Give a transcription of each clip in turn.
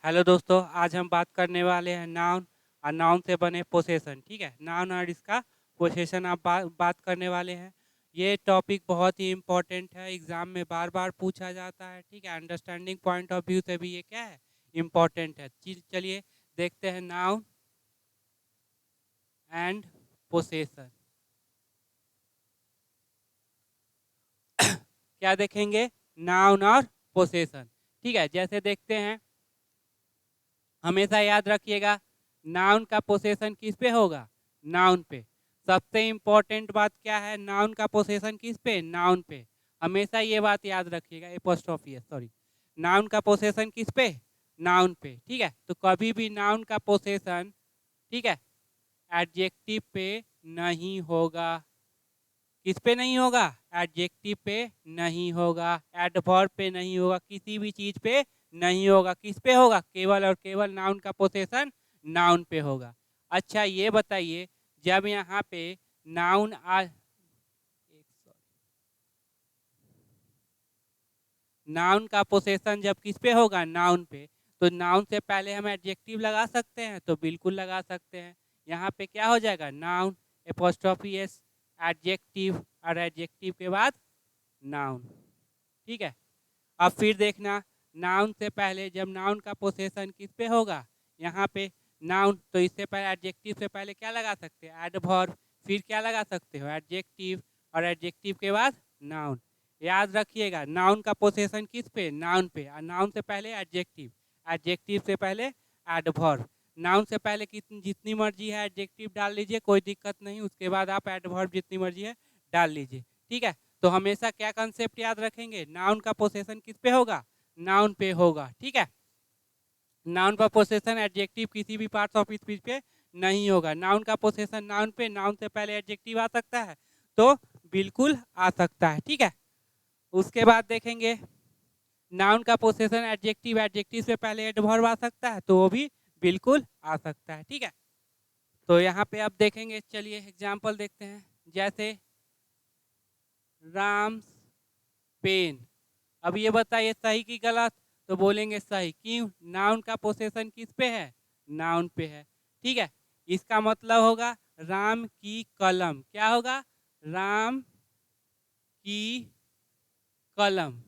Hello दोस्तों, आज हम बात करने वाले हैं नाउन और नाउन से बने पोसेशन। ठीक है, नाउन और इसका पोसेशन आप बात करने वाले हैं। ये टॉपिक बहुत ही इम्पोर्टेंट है, एग्जाम में बार बार पूछा जाता है। ठीक है, अंडरस्टैंडिंग पॉइंट ऑफ व्यू से भी ये क्या है, इम्पोर्टेंट है। चलिए देखते हैं नाउन एंड पोसेशन। क्या देखेंगे, नाउन और पोसेशन। ठीक है, जैसे देखते हैं, हमेशा याद रखिएगा नाउन का पोसेशन किस पे होगा, नाउन पे। सबसे इंपॉर्टेंट बात क्या है, नाउन का पोसेशन किस पे, नाउन पे। हमेशा ये बात याद रखिएगा, एपोस्ट्रोफी है सॉरी, नाउन का पोसेशन किस पे, नाउन पे। ठीक है, तो कभी भी नाउन का पोसेशन, ठीक है, एडजेक्टिव पे नहीं होगा। किस पे नहीं होगा, एडजेक्टिव पे नहीं होगा, एडवर्ब पे नहीं होगा, किसी भी चीज पे नहीं होगा। किस पे होगा, केवल और केवल नाउन का पोसेशन नाउन पे होगा। अच्छा ये बताइए, जब यहाँ पे नाउन नाउन का पोसेशन जब किस पे होगा, नाउन पे, तो नाउन से पहले हम एडजेक्टिव लगा सकते हैं, तो बिल्कुल लगा सकते हैं। यहाँ पे क्या हो जाएगा, नाउन एपोस्ट्रोफी एस, एडजेक्टिव, और एडजेक्टिव के बाद नाउन। ठीक है, अब फिर देखना, नाउन से पहले जब नाउन का पोसेशन किस पे होगा, यहाँ पे नाउन, तो इससे पहले एडजेक्टिव से पहले क्या लगा सकते हैं, एडवर्ब। फिर क्या लगा सकते हो, एडजेक्टिव, और एडजेक्टिव के बाद नाउन। याद रखिएगा, नाउन का पोसेशन किस पे, नाउन पे, और नाउन से पहले एडजेक्टिव, एडजेक्टिव से पहले एडवर्ब। नाउन से पहले कितनी जितनी मर्जी है एडजेक्टिव डाल लीजिए, कोई दिक्कत नहीं, उसके बाद आप एडवर्ब जितनी मर्जी है डाल लीजिए। ठीक है, तो हमेशा क्या कंसेप्ट याद रखेंगे, नाउन का पोसेशन किस पे होगा, नाउन पे होगा। ठीक है, नाउन का पोसेशन एडजेक्टिव किसी भी पार्ट्स ऑफ स्पीच पे नहीं होगा। नाउन का पोसेशन नाउन पे, नाउन से पहले एडजेक्टिव आ सकता है, तो बिल्कुल आ सकता है। ठीक है, उसके बाद देखेंगे, नाउन का पोसेशन एडजेक्टिव, एडजेक्टिव से पहले एडवर्ब आ सकता है, तो वो भी बिल्कुल आ सकता है। ठीक है, तो यहाँ पे अब देखेंगे, चलिए एग्जाम्पल देखते हैं। जैसे राम्स पेन। अब ये बताइए सही की गलत, तो बोलेंगे सही। क्यों, नाउन का पोसेशन किस पे है, नाउन पे है। ठीक है, इसका मतलब होगा राम की कलम। क्या होगा, राम की कलम।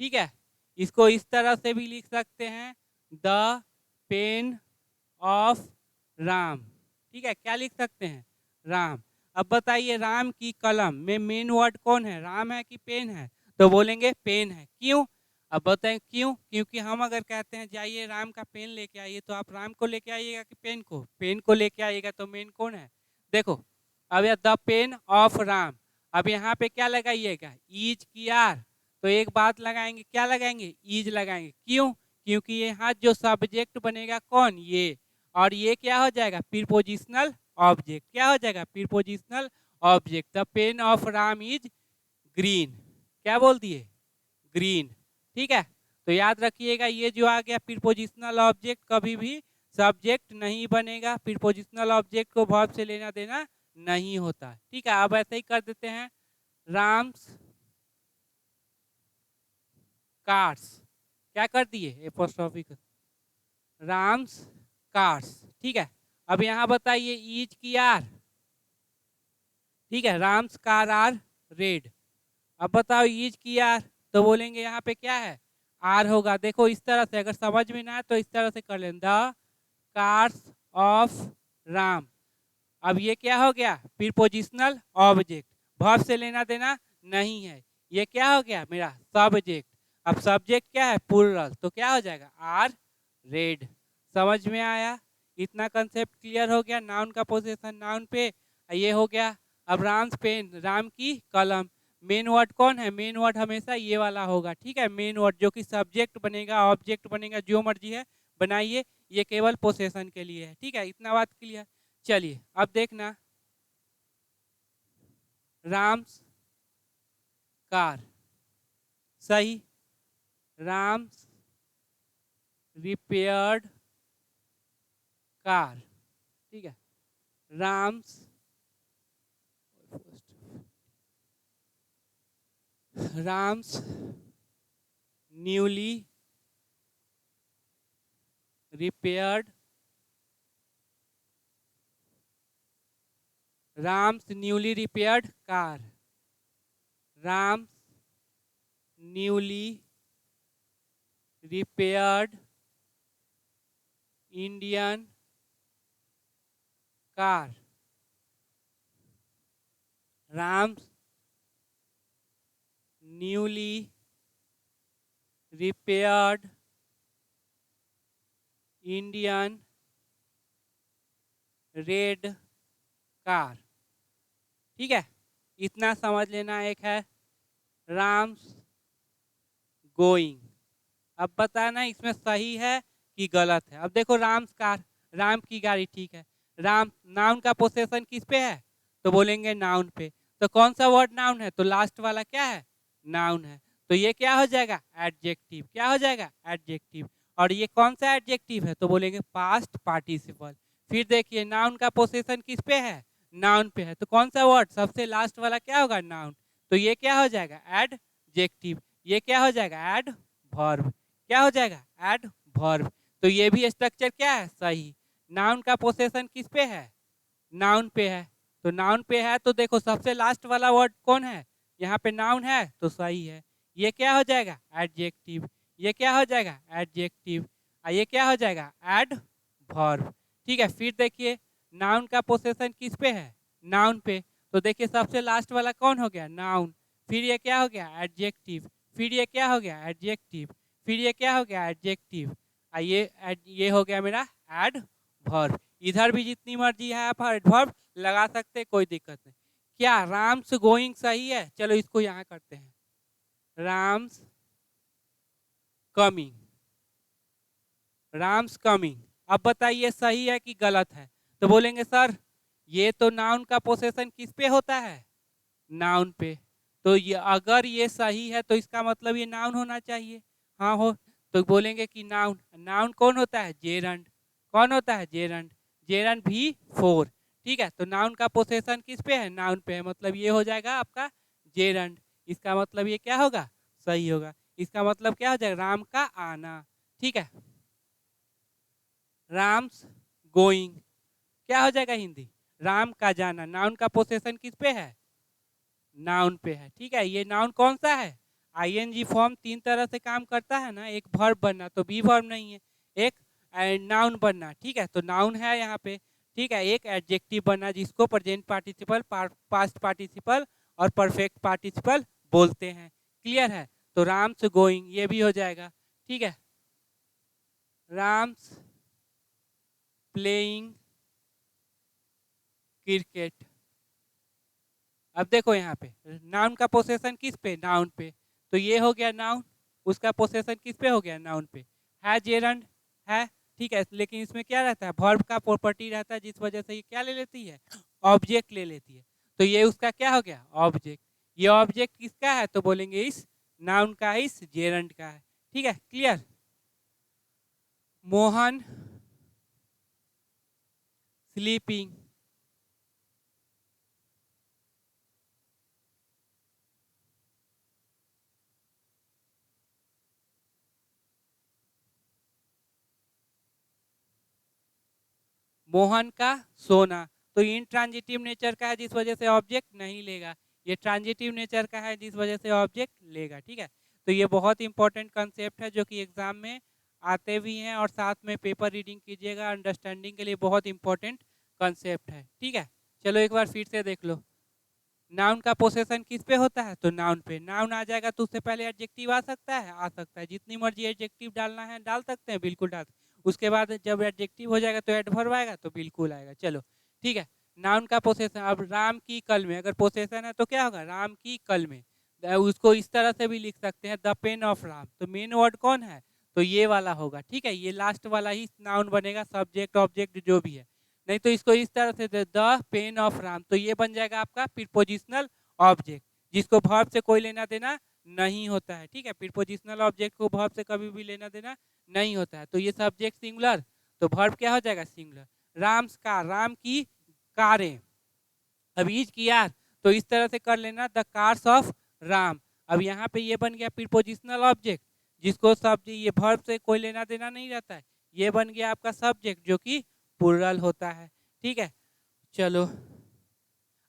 ठीक है, इसको इस तरह से भी लिख सकते हैं, द पेन ऑफ राम। ठीक है, क्या लिख सकते हैं, राम। अब बताइए, राम की कलम में मेन वर्ड कौन है, राम है कि पेन है, तो बोलेंगे पेन है। क्यों, अब बताएं क्यों, क्योंकि हम अगर कहते हैं जाइए राम का पेन लेके आइए, तो आप राम को लेके आइएगा कि पेन को, पेन को लेके आइएगा, तो मेन कौन है, देखो। अब यह द पेन ऑफ राम, अब यहाँ पे क्या लगाइएगा, ईज की आर, तो एक बात लगाएंगे, क्या लगाएंगे, ईज लगाएंगे। क्यों, क्योंकि यहाँ जो सब्जेक्ट बनेगा कौन, ये, और ये क्या हो जाएगा, प्रीपोजिशनल ऑब्जेक्ट। क्या हो जाएगा, prepositional object. The pain of Ram is green. क्या बोल दिए, ग्रीन। ठीक है, तो याद रखिएगा, ये जो आ गया प्रीपोजिशनल ऑब्जेक्ट कभी भी सब्जेक्ट नहीं बनेगा। प्रीपोजिशनल ऑब्जेक्ट को वर्ब से लेना देना नहीं होता। ठीक है, अब ऐसे ही कर देते हैं, राम्स कार्स। क्या कर दिए, एपोस्ट्रोफी, राम्स कार्स। ठीक है, अब यहाँ बताइए ईज की आर। ठीक है, राम्स कार आर रेड। अब बताओ ईज की आर, तो बोलेंगे यहाँ पे क्या है, आर होगा। देखो इस तरह से, अगर समझ में ना आए तो इस तरह से कर लें, द कार्स ऑफ राम। अब ये क्या हो गया, प्रीपोजिशनल ऑब्जेक्ट, वर्ब से लेना देना नहीं है। ये क्या हो गया, मेरा सब्जेक्ट। अब सब्जेक्ट क्या है, प्लूरल, तो क्या हो जाएगा, आर रेड। समझ में आया, इतना कंसेप्ट क्लियर हो गया। नाउन का पोजीशन नाउन पे, ये हो गया। अब राम्स पेन, राम की कलम, मेन वर्ड कौन है, मेन वर्ड हमेशा ये वाला होगा। ठीक है, मेन वर्ड जो कि सब्जेक्ट बनेगा, ऑब्जेक्ट बनेगा, जो मर्जी है बनाइए, ये केवल पोसेशन के लिए है। ठीक है, इतना बात क्लियर। चलिए अब देखना, राम्स कार, सही। Ram's repaired car. ठीक है, Ram's, Ram's newly repaired Ram's newly repaired car. Ram's newly repaired Indian car. Ram's newly repaired Indian red car. ठीक है, इतना समझ लेना. एक है राम्स गोइंग. अब बताना इसमें सही है कि गलत है. अब देखो राम्स कार, राम की गाड़ी, ठीक है. राम नाउन का पोसेशन किस पे है? तो बोलेंगे नाउन पे. तो कौन सा वर्ड नाउन है? तो लास्ट वाला क्या है? नाउन है. तो ये क्या हो जाएगा? एडजेक्टिव. क्या हो जाएगा? एडजेक्टिव. और ये कौन सा एडजेक्टिव है? तो बोलेंगे पास्ट पार्टिसिपल. फिर देखिए नाउन का पोसेशन किस पे है? नाउन पे है. तो कौन सा वर्ड सबसे लास्ट वाला क्या होगा? नाउन. तो ये क्या हो जाएगा? एडजेक्टिव. ये क्या हो जाएगा? Adverb. क्या हो जाएगा? Adverb. तो ये भी स्ट्रक्चर क्या है? सही. नाउन का पोसेशन किस पे है? नाउन पे है. तो नाउन पे है तो देखो सबसे लास्ट वाला वर्ड कौन है? यहाँ पे नाउन है तो सही है. ये क्या हो जाएगा? एडजेक्टिव. ये क्या हो जाएगा? एडजेक्टिव. ये क्या हो जाएगा? Adverb. ठीक है. फिर देखिए नाउन का पोसेशन किस पे है? नाउन पे. तो देखिए सबसे लास्ट वाला कौन हो गया? नाउन. फिर ये क्या हो गया? एडजेक्टिव. फिर ये क्या हो गया? एडजेक्टिव. फिर ये क्या हो गया? एडजेक्टिव. ये हो गया मेरा एड वर्ब. इधर भी जितनी मर्जी है आप एडवर्ब लगा सकते, कोई दिक्कत नहीं. क्या राम्स गोइंग सही है? चलो इसको यहाँ करते हैं. राम्स कमिंग. राम्स कमिंग. अब बताइए सही है कि गलत है? तो बोलेंगे सर ये तो नाउन का पोसेशन किस पे होता है? नाउन पे. तो ये अगर ये सही है तो इसका मतलब ये नाउन होना चाहिए. हाँ हो. तो बोलेंगे कि नाउन. नाउन कौन होता है? जेरंड. कौन होता है? जेरंड. जेरंड भी 4. ठीक है. तो नाउन का पोसेशन किस पे है? नाउन पे है. मतलब ये हो जाएगा आपका जेरंड. इसका मतलब ये क्या होगा? सही होगा. इसका मतलब क्या हो जाएगा? राम का आना. ठीक है. राम्स गोइंग क्या हो जाएगा हिंदी? राम का जाना. नाउन का पोसेशन किस पे है? नाउन पे है. ठीक है. ये नाउन कौन सा है? आईएनजी फॉर्म 3 तरह से काम करता है ना. एक वर्ब बनना, तो बी वर्ब नहीं है. एक नाउन बनना. ठीक है. तो नाउन है यहाँ पे. ठीक है. एक एडजेक्टिव बनना जिसको प्रेजेंट पार्टिसिपल, पास्ट पार्टिसिपल और परफेक्ट पार्टिसिपल बोलते हैं. क्लियर है? तो राम्स गोइंग ये भी हो जाएगा. ठीक है. Ram's playing cricket. अब देखो यहाँ पे नाउन का पोसेशन किस पे? नाउन पे. तो ये हो गया नाउन. उसका पोसेशन किस पे हो गया? नाउन पे. है जेरंड है. ठीक है. लेकिन इसमें क्या रहता है? वर्ब का प्रॉपर्टी रहता है, जिस वजह से ये क्या ले लेती है? ऑब्जेक्ट ले लेती है. तो ये उसका क्या हो गया? ऑब्जेक्ट. ये ऑब्जेक्ट किसका है? तो बोलेंगे इस नाउन का, इस जेरंड का है. ठीक है. क्लियर? मोहन स्लीपिंग. मोहन का सोना. तो इन ट्रांजिटिव नेचर का है जिस वजह से ऑब्जेक्ट नहीं लेगा. ये ट्रांजिटिव नेचर का है जिस वजह से ऑब्जेक्ट लेगा. ठीक है. तो ये बहुत इंपॉर्टेंट कंसेप्ट है जो कि एग्जाम में आते भी हैं, और साथ में पेपर रीडिंग कीजिएगा. अंडरस्टैंडिंग के लिए बहुत इंपॉर्टेंट कंसेप्ट है. ठीक है. चलो एक बार फिर से देख लो. नाउन का पोसेशन किस पे होता है? तो नाउन पे. नाउन आ जाएगा तो उससे पहले एडजेक्टिव आ सकता है? आ सकता है. जितनी मर्जी एडजेक्टिव डालना है डाल सकते हैं, बिल्कुल डाल. उसके बाद जब एडजेक्टिव हो जाएगा तो एडवर्ब आएगा, तो बिल्कुल आएगा. चलो ठीक है. नाउन का पोसेशन. अब राम की कल में अगर पोसेशन है तो क्या होगा? राम की कल में. उसको इस तरह से भी लिख सकते हैं, द पेन ऑफ राम. तो मेन वर्ड कौन है? तो ये वाला होगा. ठीक है. ये लास्ट वाला ही नाउन बनेगा, सब्जेक्ट ऑब्जेक्ट जो भी है. नहीं तो इसको इस तरह से द पेन ऑफ राम, तो ये बन जाएगा आपका प्रीपोजिशनल ऑब्जेक्ट, जिसको वर्ब से कोई लेना देना नहीं होता है. ठीक है. प्रीपोजिशनल ऑब्जेक्ट को वर्ब से कभी भी लेना देना नहीं होता है. तो ये सब्जेक्ट सिंगुलर, तो वर्ब क्या हो जाएगा? सिंगुलर. राम्स कार, राम की कारें. अब ईज की यार, तो इस तरह से कर लेना, द कार्स ऑफ राम. अब यहाँ पे ये बन गया प्रीपोजिशनल ऑब्जेक्ट, जिसको सब ये वर्ब से कोई लेना देना नहीं रहता है. ये बन गया आपका सब्जेक्ट जो कि प्लूरल होता है। ठीक है, चलो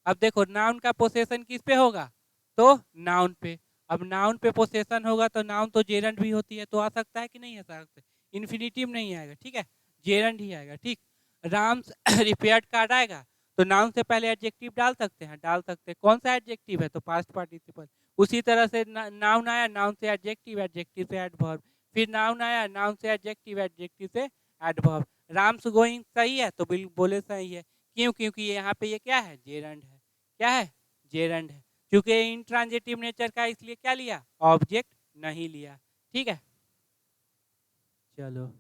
अब देखो नाउन का पोसेशन किस पे होगा, तो नाउन पे। अब नाउन पे पोसेशन होगा तो नाउन तो जेरंड भी होती है, तो आ सकता है कि नहीं आ सकता, इन्फिनिटिव नहीं आएगा, ठीक है, जेरंड ही आएगा। ठीक, राम्स रिपेयर्ड कार्ड आएगा तो नाउन से पहले एडजेक्टिव डाल सकते हैं, डाल सकते हैं। कौन सा एडजेक्टिव है, तो पास्ट पार्टिसिपल। उसी तरह से नाउन आया, नाउन से एडजेक्टिव, एडजेक्टिव से एडवर्ब, फिर नाउन आया, नाउन से एडजेक्टिव, एडजेक्टिव से एडवर्ब। राम्स गोइंग सही है तो बिल्कुल बोले सही है, क्यों, क्योंकि यहाँ पे ये क्या है, जेरंड है। क्या है, जेरंड है। क्योंकि इंट्रांजिटिव नेचर का, इसलिए क्या लिया, ऑब्जेक्ट नहीं लिया। ठीक है, चलो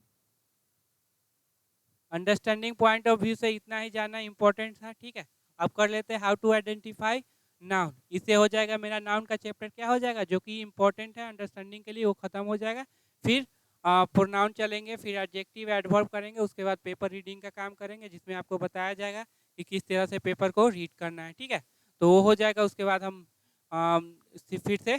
अंडरस्टैंडिंग पॉइंट ऑफ व्यू से इतना ही जानना इंपॉर्टेंट था। ठीक है, अब कर लेते हैं हाउ टू आइडेंटिफाई नाउन। इससे हो जाएगा मेरा नाउन का चैप्टर क्या हो जाएगा, जो कि इंपॉर्टेंट है अंडरस्टैंडिंग के लिए, वो खत्म हो जाएगा। फिर प्रोनाउन चलेंगे, फिर एडजेक्टिव एडवर्ब करेंगे, उसके बाद पेपर रीडिंग का काम करेंगे, जिसमें आपको बताया जाएगा कि किस तरह से पेपर को रीड करना है। ठीक है, तो वो हो जाएगा, उसके बाद हम फिर से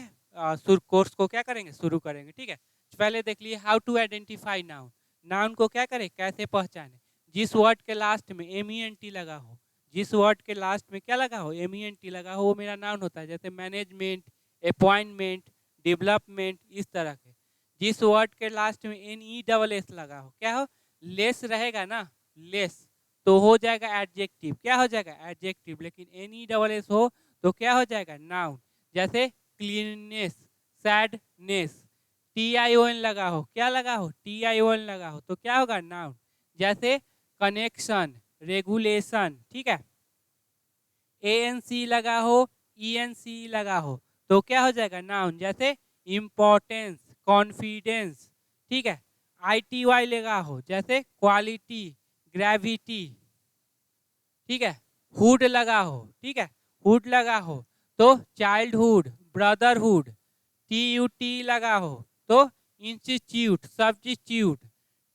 कोर्स को क्या करेंगे, शुरू करेंगे। ठीक है, पहले देख लिए how to identify noun. Noun को क्या करें, कैसे पहचाने, जिस वर्ड के लास्ट में MENT लगा हो, जिस वर्ड के लास्ट में क्या लगा हो, MENT लगा हो, वो मेरा नाउन होता है। जैसे मैनेजमेंट, अपॉइंटमेंट, डेवलपमेंट, इस तरह के। जिस वर्ड के लास्ट में NESS लगा हो, क्या हो, लेस रहेगा ना, लेस, तो हो जाएगा एडजेक्टिव। क्या हो जाएगा, एडजेक्टिव। लेकिन NESS हो तो क्या हो जाएगा, नाउन। जैसे क्लीननेस, सैडनेस, TION लगा हो, क्या लगा हो, TION लगा हो, तो क्या होगा, नाउन। जैसे कनेक्शन, रेगुलेशन, ठीक है, ANC लगा हो, ENC लगा हो, तो क्या हो जाएगा, नाउन। जैसे इम्पोर्टेंस, कॉन्फिडेंस, ठीक है, ITY लगा हो, जैसे क्वालिटी, ग्रेविटी, ठीक है, हुड लगा हो, ठीक है, हुड लगा हो तो चाइल्डहुड, ब्रदरहुड, TUT लगा हो तो इंस्टीट्यूट, सब्स्टिट्यूट,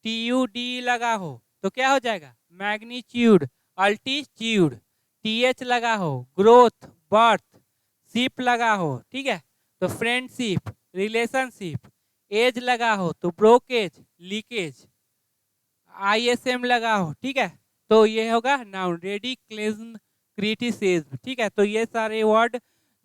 TUD लगा हो तो क्या हो जाएगा, मैग्नीट्यूड, अल्टीट्यूड, TH लगा हो, ग्रोथ, बर्थ, शिप लगा हो, ठीक है, तो फ्रेंडशिप, रिलेशनशिप, एज लगा हो तो ब्रोकेज, लीकेज, ISM लगा हो, ठीक है, तो ये होगा नाउन। रेडिकलिज्म, क्रिटिसिज्म, ठीक है, तो ये सारे वर्ड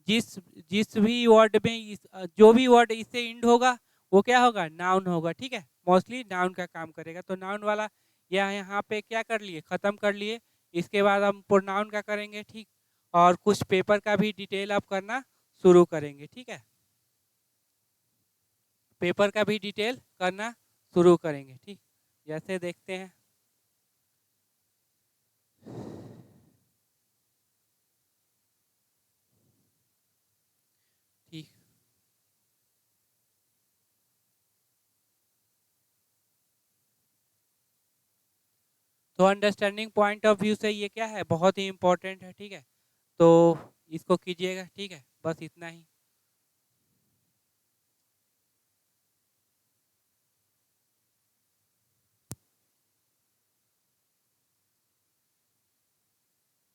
जिस जिस भी वर्ड में जो भी वर्ड इससे इंड होगा वो क्या होगा, नाउन होगा। ठीक है, मोस्टली नाउन का काम करेगा। तो नाउन वाला यहाँ पे क्या कर लिए, खत्म कर लिए। इसके बाद हम प्रोनाउन का करेंगे, ठीक, और कुछ पेपर का भी डिटेल अब करना शुरू करेंगे। ठीक है, पेपर का भी डिटेल करना शुरू करेंगे। ठीक, जैसे देखते हैं, ठीक, तो अंडरस्टैंडिंग पॉइंट ऑफ व्यू से ये क्या है, बहुत ही इंपॉर्टेंट है। ठीक है, तो इसको कीजिएगा। ठीक है, बस इतना ही।